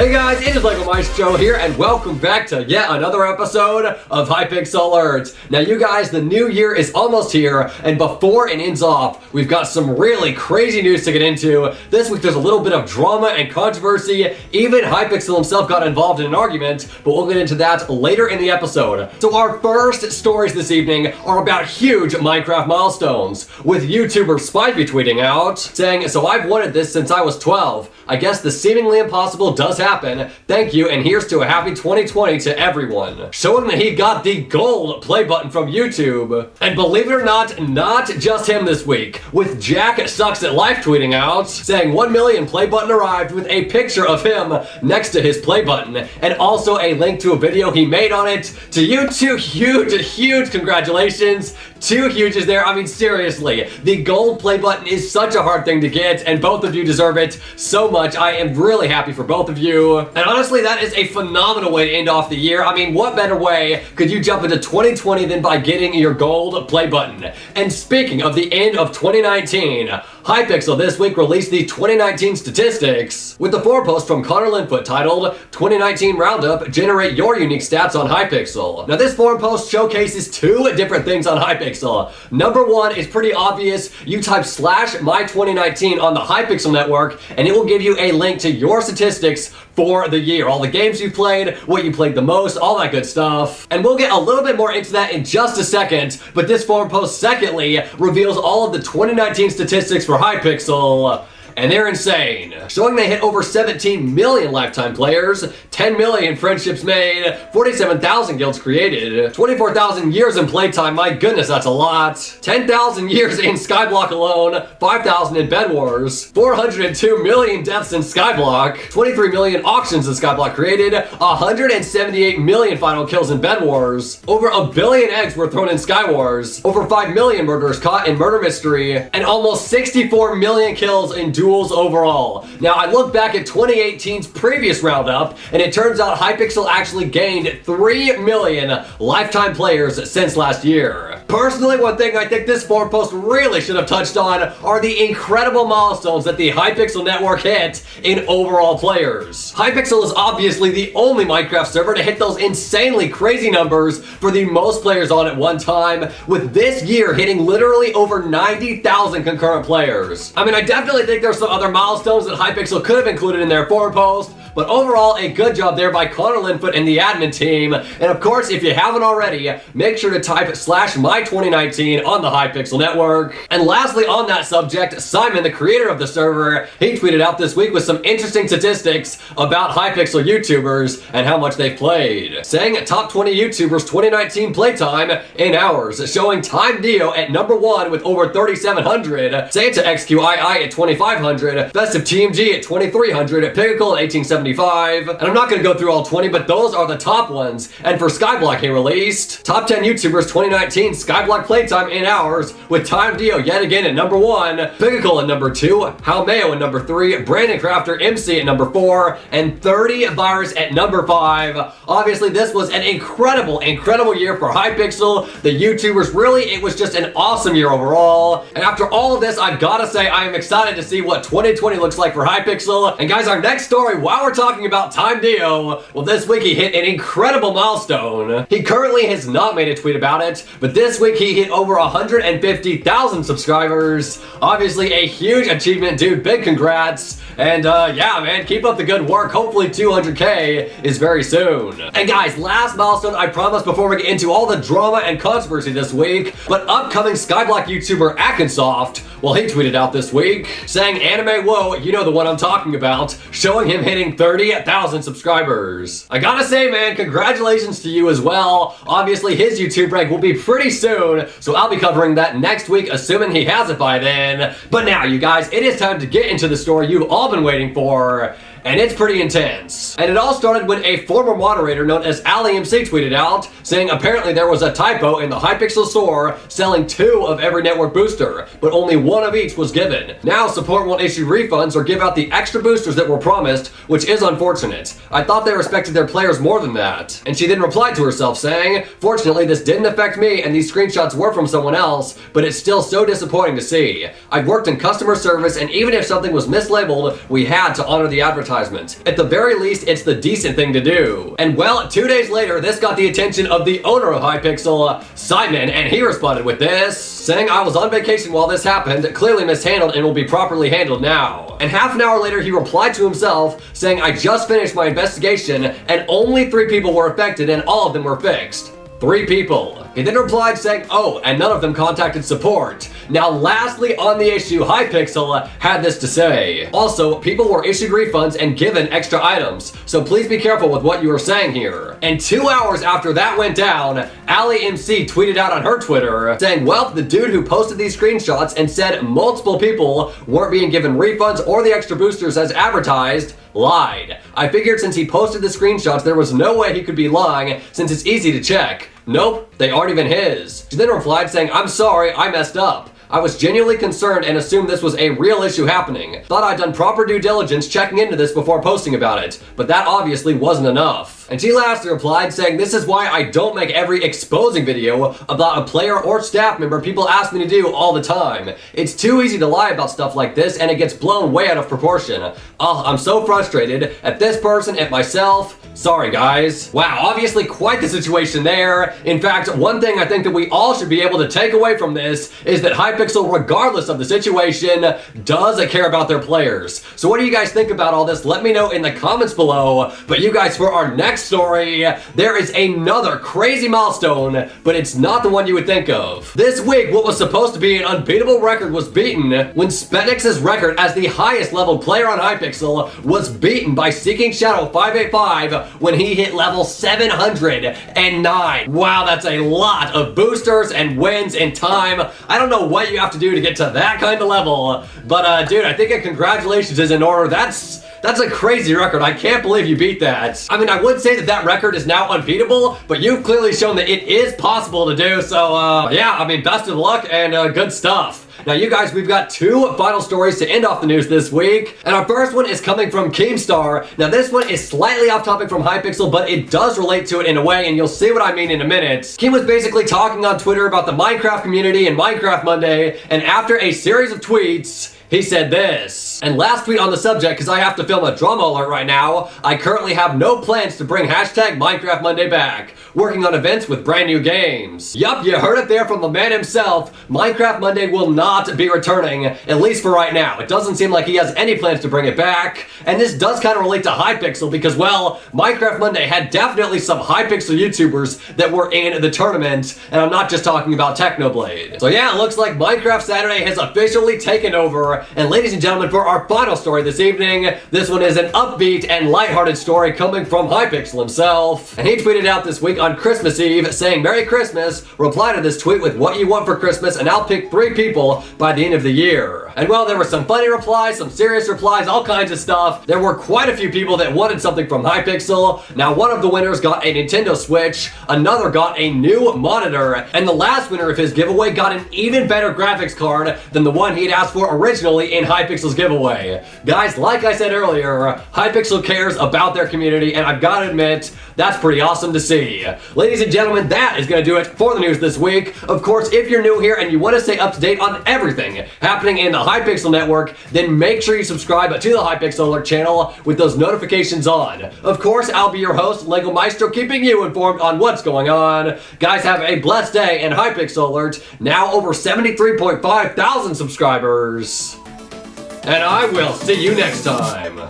Hey guys, it is Maestro here, and welcome back to yet another episode of Hypixel Alerts. Now you guys, the new year is almost here, and before it ends off, we've got some really crazy news to get into. This week there's a little bit of drama and controversy. Even Hypixel himself got involved in an argument, but we'll get into that later in the episode. So our first stories this evening are about huge Minecraft milestones, with YouTuber Spifey tweeting out, saying, "So I've wanted this since I was 12. I guess the seemingly impossible does happen. Thank you, and here's to a happy 2020 to everyone." Showing that he got the gold play button from YouTube. And believe it or not just him this week, with Jack Sucks at Life tweeting out, saying 1 million play button arrived with a picture of him next to his play button, and also a link to a video he made on it. To you two, huge congratulations. 2 huges there. I mean, seriously, the gold play button is such a hard thing to get, and both of you deserve it so much. I am really happy for both of you. And honestly, that is a phenomenal way to end off the year. I mean, what better way could you jump into 2020 than by getting your gold play button? And speaking of the end of 2019, Hypixel this week released the 2019 statistics with the forum post from Connor Linfoot titled 2019 Roundup, Generate Your Unique Stats on Hypixel. Now this forum post showcases 2 different things on Hypixel. Number 1 is pretty obvious. You type /my2019 on the Hypixel network and it will give you a link to your statistics for the year. All the games you played, what you played the most, all that good stuff. And we'll get a little bit more into that in just a second, but this forum post secondly reveals all of the 2019 statistics for Hypixel. And they're insane, showing they hit over 17 million lifetime players, 10 million friendships made, 47,000 guilds created, 24,000 years in playtime, my goodness, that's a lot, 10,000 years in Skyblock alone, 5,000 in Bed Wars, 402 million deaths in Skyblock, 23 million auctions in Skyblock created, 178 million final kills in Bed Wars, over 1 billion eggs were thrown in Sky Wars, over 5 million murderers caught in Murder Mystery, and almost 64 million kills in duels overall. Now, I look back at 2018's previous roundup, and it turns out Hypixel actually gained 3 million lifetime players since last year. Personally, one thing I think this forum post really should have touched on are the incredible milestones that the Hypixel network hit in overall players. Hypixel is obviously the only Minecraft server to hit those insanely crazy numbers for the most players on at one time, with this year hitting literally over 90,000 concurrent players. I mean, I definitely think there's some other milestones that Hypixel could have included in their forum post, but overall, a good job there by Connor Linfoot and the admin team. And of course, if you haven't already, make sure to type /my2019 on the Hypixel network. And lastly, on that subject, Simon, the creator of the server, he tweeted out this week with some interesting statistics about Hypixel YouTubers and how much they've played, saying top 20 YouTubers 2019 playtime in hours, showing Time Dio at number 1 with over 3,700, Santa XQII at 2,500, Festive TMG at 2,300, Pickle at 1875, and I'm not going to go through all 20, but those are the top ones. And for Skyblock, he released top 10 YouTubers 2019 Skyblock playtime in hours, with Time Dio yet again at number 1, Pickle at number 2, How Mayo at number 3, Brandon Crafter MC at number 4, and 30 Virus at number 5. Obviously, this was an incredible year for Hypixel. The YouTubers, really, it was just an awesome year overall. And after all of this, I've got to say, I am excited to see what 2020 looks like for Hypixel. And guys, our next story, while we're talking about Time Dio, well, this week he hit an incredible milestone. He currently has not made a tweet about it, but this week he hit over 150,000 subscribers. Obviously a huge achievement, dude. Big congrats. And yeah, man, keep up the good work. Hopefully 200K is very soon. And guys, last milestone I promised before we get into all the drama and controversy this week, but upcoming Skyblock YouTuber Akinsoft, well, he tweeted out this week saying, "Anime Whoa, you know the one I'm talking about," showing him hitting 30,000 subscribers. I gotta say, man, congratulations to you as well. Obviously, his YouTube rank will be pretty soon, so I'll be covering that next week, assuming he has it by then. But now, you guys, it is time to get into the story you've all been waiting for. And it's pretty intense. And it all started when a former moderator known as AllyMcC tweeted out, saying apparently there was a typo in the Hypixel store selling 2 of every network booster, but only 1 of each was given. Now support won't issue refunds or give out the extra boosters that were promised, which is unfortunate. I thought they respected their players more than that. And she then replied to herself saying, "Fortunately, this didn't affect me and these screenshots were from someone else, but it's still so disappointing to see. I've worked in customer service and even if something was mislabeled, we had to honor the advertising advertisement. At the very least, it's the decent thing to do. And well, 2 days later, this got the attention of the owner of Hypixel, Simon, and he responded with this, saying, "I was on vacation while this happened, clearly mishandled and will be properly handled now." And half an hour later, he replied to himself, saying, "I just finished my investigation and only 3 people were affected and all of them were fixed." 3 people. He then replied saying, "Oh, and none of them contacted support." Now lastly on the issue, Hypixel had this to say. "Also, people were issued refunds and given extra items, so please be careful with what you are saying here." And 2 hours after that went down, AllyMcC tweeted out on her Twitter saying, "Well, the dude who posted these screenshots and said multiple people weren't being given refunds or the extra boosters as advertised, lied. I figured since he posted the screenshots, there was no way he could be lying since it's easy to check. Nope, they aren't even his." She then replied saying, "I'm sorry, I messed up. I was genuinely concerned and assumed this was a real issue happening. Thought I'd done proper due diligence checking into this before posting about it, but that obviously wasn't enough." And she lastly replied saying, "This is why I don't make every exposing video about a player or staff member people ask me to do all the time. It's too easy to lie about stuff like this and it gets blown way out of proportion. Oh, I'm so frustrated at this person, at myself. Sorry guys." Wow, obviously quite the situation there. In fact, one thing I think that we all should be able to take away from this is that Hypixel, regardless of the situation, does care about their players. So what do you guys think about all this? Let me know in the comments below. But you guys, for our next story, there is another crazy milestone, but it's not the one you would think of. This week, what was supposed to be an unbeatable record was beaten when Spetnix's record as the highest level player on Hypixel was beaten by Seeking Shadow 585 when he hit level 709. Wow, that's a lot of boosters and wins in time. I don't know what you have to do to get to that kind of level, but dude, I think a congratulations is in order. That's a crazy record. I can't believe you beat that. I mean, I would say that that record is now unbeatable, but you've clearly shown that it is possible to do. So, yeah, I mean, best of luck and good stuff. Now, you guys, we've got 2 final stories to end off the news this week. And our first one is coming from Keemstar. Now, this one is slightly off topic from Hypixel, but it does relate to it in a way, and you'll see what I mean in a minute. Keem was basically talking on Twitter about the Minecraft community and Minecraft Monday, and after a series of tweets, he said this. And last tweet on the subject, because I have to film a drama alert right now, "I currently have no plans to bring hashtag Minecraft Monday back. Working on events with brand new games." Yup, you heard it there from the man himself. Minecraft Monday will not be returning, at least for right now. It doesn't seem like he has any plans to bring it back. And this does kind of relate to Hypixel because, well, Minecraft Monday had definitely some Hypixel YouTubers that were in the tournament. And I'm not just talking about Technoblade. So yeah, it looks like Minecraft Saturday has officially taken over. And ladies and gentlemen, for our final story this evening, this one is an upbeat and lighthearted story coming from Hypixel himself. And he tweeted out this week on Christmas Eve saying, "Merry Christmas, reply to this tweet with what you want for Christmas and I'll pick 3 people by the end of the year." And well, there were some funny replies, some serious replies, all kinds of stuff. There were quite a few people that wanted something from Hypixel. Now, one of the winners got a Nintendo Switch, another got a new monitor, and the last winner of his giveaway got an even better graphics card than the one he had asked for originally in Hypixel's giveaway. Guys, like I said earlier, Hypixel cares about their community, and I've got to admit, that's pretty awesome to see. Ladies and gentlemen, that is going to do it for the news this week. Of course, if you're new here and you want to stay up to date on everything happening in the Hypixel network, then make sure you subscribe to the Hypixel Alert channel with those notifications on. Of course, I'll be your host, Lego Maestro, keeping you informed on what's going on. Guys, have a blessed day, and Hypixel Alert, now over 73.5 thousand subscribers. And I will see you next time.